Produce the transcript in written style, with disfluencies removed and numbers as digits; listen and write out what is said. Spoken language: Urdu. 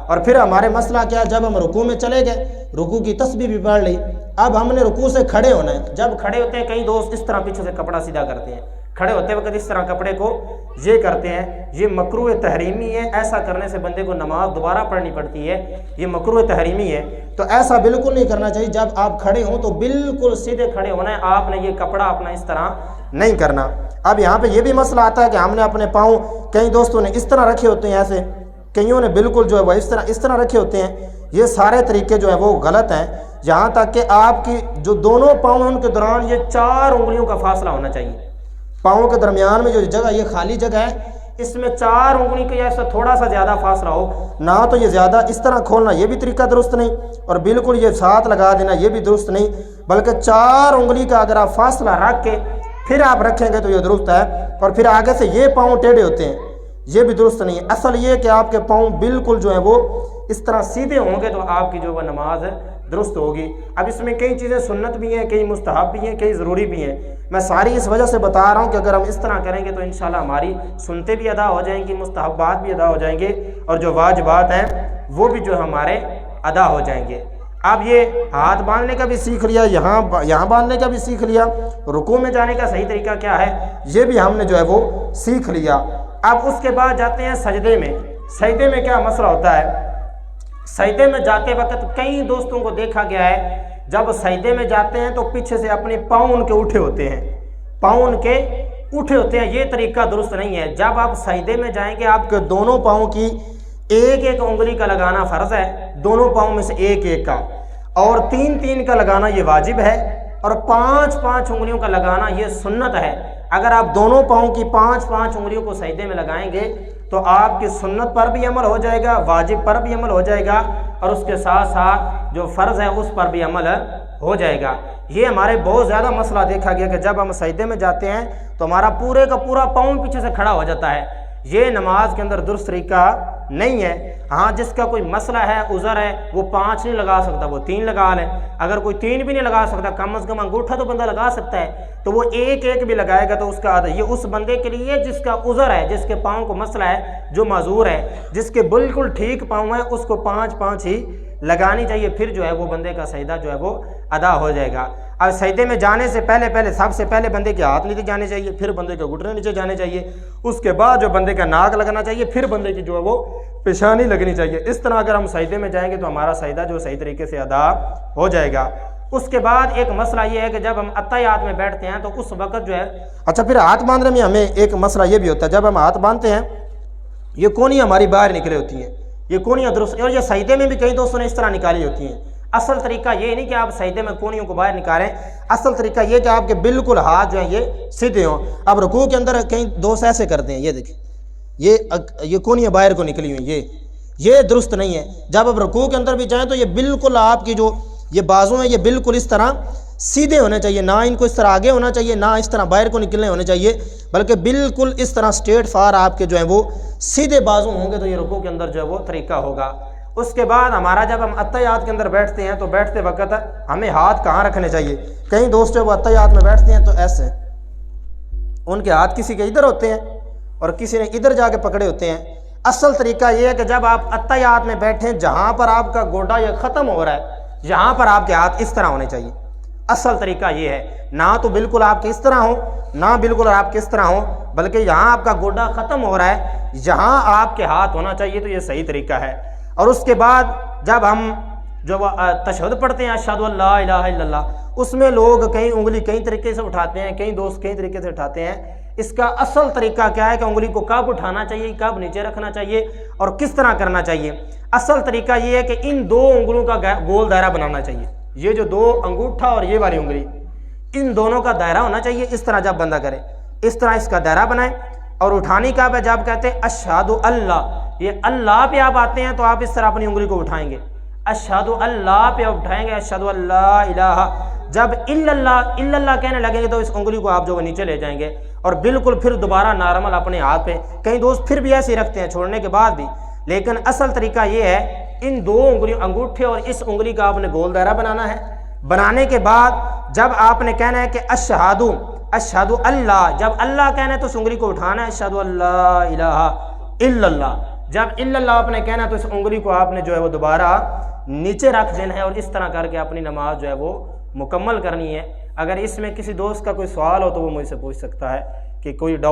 اور پھر ہمارے مسئلہ کیا، جب ہم رکوع میں چلے گئے، رکوع کی تسبیح بھی پڑھ لی، اب ہم نے رکوع سے کھڑے ہونا ہے۔ جب کھڑے ہوتے ہیں کئی دوست اس طرح پیچھے سے کپڑا سیدھا کرتے ہیں، کھڑے ہوتے وقت اس طرح کپڑے کو یہ کرتے ہیں، یہ مکروہ تحریمی ہے۔ ایسا کرنے سے بندے کو نماز دوبارہ پڑھنی پڑتی ہے، یہ مکروہ تحریمی ہے، تو ایسا بالکل نہیں کرنا چاہیے۔ جب آپ کھڑے ہوں تو بالکل سیدھے کھڑے ہونا ہے، آپ نے یہ کپڑا اپنا اس طرح نہیں کرنا۔ اب یہاں پہ یہ بھی مسئلہ آتا ہے کہ ہم نے اپنے پاؤں، کئی دوستوں نے اس طرح رکھے ہوتے ہیں ایسے، کئیوں نے بالکل جو ہے وہ اس طرح رکھے ہوتے ہیں، یہ سارے طریقے جو ہے وہ غلط ہیں۔ یہاں تک کہ آپ کی جو دونوں پاؤں ہیں ان کے دوران یہ 4 انگلیوں کا فاصلہ ہونا چاہیے۔ پاؤں کے درمیان میں جو جگہ، یہ خالی جگہ ہے، اس میں 4 انگلی کا ایسا تھوڑا سا زیادہ فاصلہ ہو نہ، تو یہ زیادہ اس طرح کھولنا یہ بھی طریقہ درست نہیں، اور بالکل یہ ساتھ لگا دینا یہ بھی درست نہیں، بلکہ 4 انگلی کا اگر آپ فاصلہ رکھ کے پھر آپ رکھیں گے تو یہ درست ہے۔ اور پھر آگے سے یہ پاؤں ٹیڑھے ہوتے ہیں، یہ بھی درست نہیں ہے۔ اصل یہ کہ آپ کے پاؤں بالکل جو ہے وہ اس طرح سیدھے ہوں گے تو آپ کی جو وہ نماز درست ہوگی۔ اب اس میں کئی چیزیں سنت بھی ہیں، کئی مستحب بھی ہیں، کئی ضروری بھی ہیں۔ میں ساری اس وجہ سے بتا رہا ہوں کہ اگر ہم اس طرح کریں گے تو انشاءاللہ ہماری سنتیں بھی ادا ہو جائیں گی، مستحبات بھی ادا ہو جائیں گے، اور جو واجبات ہیں وہ بھی جو ہمارے ادا ہو جائیں گے۔ اب یہ ہاتھ باندھنے کا بھی سیکھ لیا، یہاں باندھنے کا بھی سیکھ لیا، رکوع میں جانے کا صحیح طریقہ کیا ہے یہ بھی ہم نے جو ہے وہ سیکھ لیا۔ اب اس کے بعد جاتے ہیں سجدے میں۔ سجدے میں کیا مسئلہ ہوتا ہے؟ سجدے میں جاتے وقت کئی دوستوں کو دیکھا گیا ہے، جب سجدے میں جاتے ہیں تو پیچھے سے اپنے پاؤں ان کے اٹھے ہوتے ہیں، پاؤں ان کے اٹھے ہوتے ہیں، یہ طریقہ درست نہیں ہے۔ جب آپ سجدے میں جائیں گے آپ کے دونوں پاؤں کی ایک ایک انگلی کا لگانا فرض ہے، دونوں پاؤں میں سے ایک ایک کا، اور 3 کا لگانا یہ واجب ہے، اور 5 انگلیوں کا لگانا یہ سنت ہے۔ اگر آپ دونوں پاؤں کی 5 انگلیوں کو سجدے میں لگائیں گے تو آپ کی سنت پر بھی عمل ہو جائے گا، واجب پر بھی عمل ہو جائے گا، اور اس کے ساتھ ساتھ جو فرض ہے اس پر بھی عمل ہو جائے گا۔ یہ ہمارے بہت زیادہ مسئلہ دیکھا گیا کہ جب ہم سجدے میں جاتے ہیں تو ہمارا پورے کا پورا پاؤں پیچھے سے کھڑا ہو جاتا ہے، یہ نماز کے اندر درست طریقہ نہیں ہے۔ ہاں جس کا کوئی مسئلہ ہے، عذر ہے، وہ 5 نہیں لگا سکتا، وہ 3 لگا لے۔ اگر کوئی 3 بھی نہیں لگا سکتا، کم از کم انگوٹھا تو بندہ لگا سکتا ہے، تو وہ ایک بھی لگائے گا تو اس کا عادت۔ یہ اس بندے کے لیے جس کا عذر ہے، جس کے پاؤں کو مسئلہ ہے، جو معذور ہے، جس کے بالکل ٹھیک پاؤں ہے، اس کو 5 ہی لگانی چاہیے، پھر جو ہے وہ بندے کا سجدہ جو ہے وہ ادا ہو جائے گا۔ اب سجدے میں جانے سے پہلے سب سے پہلے بندے کے ہاتھ نیچے جانے چاہیے، پھر بندے کے گھٹنے نیچے جانے چاہیے، اس کے بعد جو بندے کا ناک لگنا چاہیے، پھر بندے کی جو ہے وہ پیشانی لگنی چاہیے۔ اس طرح اگر ہم سجدے میں جائیں گے تو ہمارا سجدہ جو صحیح طریقے سے ادا ہو جائے گا۔ اس کے بعد ایک مسئلہ یہ ہے کہ جب ہم اتحیات میں بیٹھتے ہیں تو اس وقت جو ہے، اچھا پھر ہاتھ باندھنے میں ہمیں ایک مسئلہ یہ بھی ہوتا ہے، جب ہم ہاتھ باندھتے ہیں یہ کونیاں ہماری باہر نکلے ہوتی ہیں، یہ کونیاں درست، اور یہ سجدے میں بھی کئی دوستوں نے اس طرح نکالی ہوتی ہیں۔ اصل طریقہ یہ نہیں کہ آپ سجدے میں کونیوں کو باہر نکالیں، اصل طریقہ یہ کہ آپ کے بالکل ہاتھ جو ہیں یہ سیدھے ہوں۔ اب رکوع کے اندر کئی دوست ایسے کرتے ہیں، یہ دیکھیں یہ کونیاں باہر کو نکلی ہوئی، یہ درست نہیں ہے۔ جب آپ رکوع کے اندر بھی جائیں تو یہ بالکل آپ کی جو یہ بازو ہیں یہ بالکل اس طرح سیدھے ہونے چاہیے، نہ ان کو اس طرح آگے ہونا چاہیے، نہ اس طرح باہر کو نکلنے ہونے چاہیے، بلکہ بالکل اس طرح اسٹریٹ فار آپ کے جو ہیں وہ سیدھے بازو ہوں گے تو یہ رکوع کے اندر جو ہے وہ طریقہ ہوگا۔ اس کے بعد ہمارا جب ہم اتحیات کے اندر بیٹھتے ہیں تو بیٹھتے وقت ہمیں ہاتھ کہاں رکھنے چاہیے؟ کئی دوست جو وہ اتحیات میں بیٹھتے ہیں تو ایسے ان کے ہاتھ کسی کے ادھر ہوتے ہیں اور کسی نے ادھر جا کے پکڑے ہوتے ہیں۔ اصل طریقہ یہ ہے کہ جب آپ اتحیات میں بیٹھیں، جہاں پر آپ کا گوڈا یہ ختم ہو رہا ہے یہاں پر آپ کے ہاتھ اس طرح ہونے چاہیے۔ اصل طریقہ یہ ہے، نہ تو بالکل آپ کے اس طرح ہوں، نہ بالکل آپ کس طرح ہوں، بلکہ یہاں آپ کا گوڈا ختم ہو رہا ہے یہاں آپ کے ہاتھ ہونا چاہیے، تو یہ صحیح طریقہ ہے۔ اور اس کے بعد جب ہم جو تشہد پڑھتے ہیں اشہد ان لا الہ الا اللہ، اس میں لوگ کئی انگلی کئی طریقے سے اٹھاتے ہیں، کئی دوست کئی طریقے سے اٹھاتے ہیں۔ اس کا اصل طریقہ کیا ہے کہ انگلی کو کب اٹھانا چاہیے، کب نیچے رکھنا چاہیے اور کس طرح کرنا چاہیے؟ اصل طریقہ یہ ہے کہ ان 2 انگلیوں کا گول دائرہ بنانا چاہیے، یہ جو 2 انگوٹھا اور یہ والی انگلی، ان دونوں کا دائرہ ہونا چاہیے۔ اس طرح جب بندہ کرے اس طرح اس کا دائرہ بنائیں، اور اٹھانی کب ہے؟ جب کہتے ہیں اشہد اللہ، یہ اللہ پہ آپ آتے ہیں تو آپ اس طرح اپنی انگلی کو اٹھائیں گے، اشہد اللہ پہ اٹھائیں گے، اشہد اللہ الہ۔ جب الا اللہ کہنے لگیں گے تو اس انگلی کو آپ جو نیچے لے جائیں گے، اور بالکل پھر دوبارہ نارمل اپنے ہاتھ پہ۔ کئی دوست پھر بھی ایسے ہی رکھتے ہیں چھوڑنے کے بعد بھی، لیکن اصل طریقہ یہ ہے ان 2 انگلیوں انگوٹھے اور اس انگلی کا آپ نے گول دائرہ بنانا ہے۔ بنانے کے بعد جب آپ نے کہنا ہے کہ اشہد اللہ، جب اللہ کہنا ہے تو اس انگلی کو اٹھانا ہے، اشہد اللہ الہ الا اللہ۔ جب الا اللہ آپ نے کہنا تو اس انگلی کو آپ نے جو ہے وہ دوبارہ نیچے رکھ دینا ہے اور اس طرح کر کے اپنی نماز جو ہے وہ مکمل کرنی ہے۔ اگر اس میں کسی دوست کا کوئی سوال ہو تو وہ مجھ سے پوچھ سکتا ہے کہ کوئی ڈاؤٹ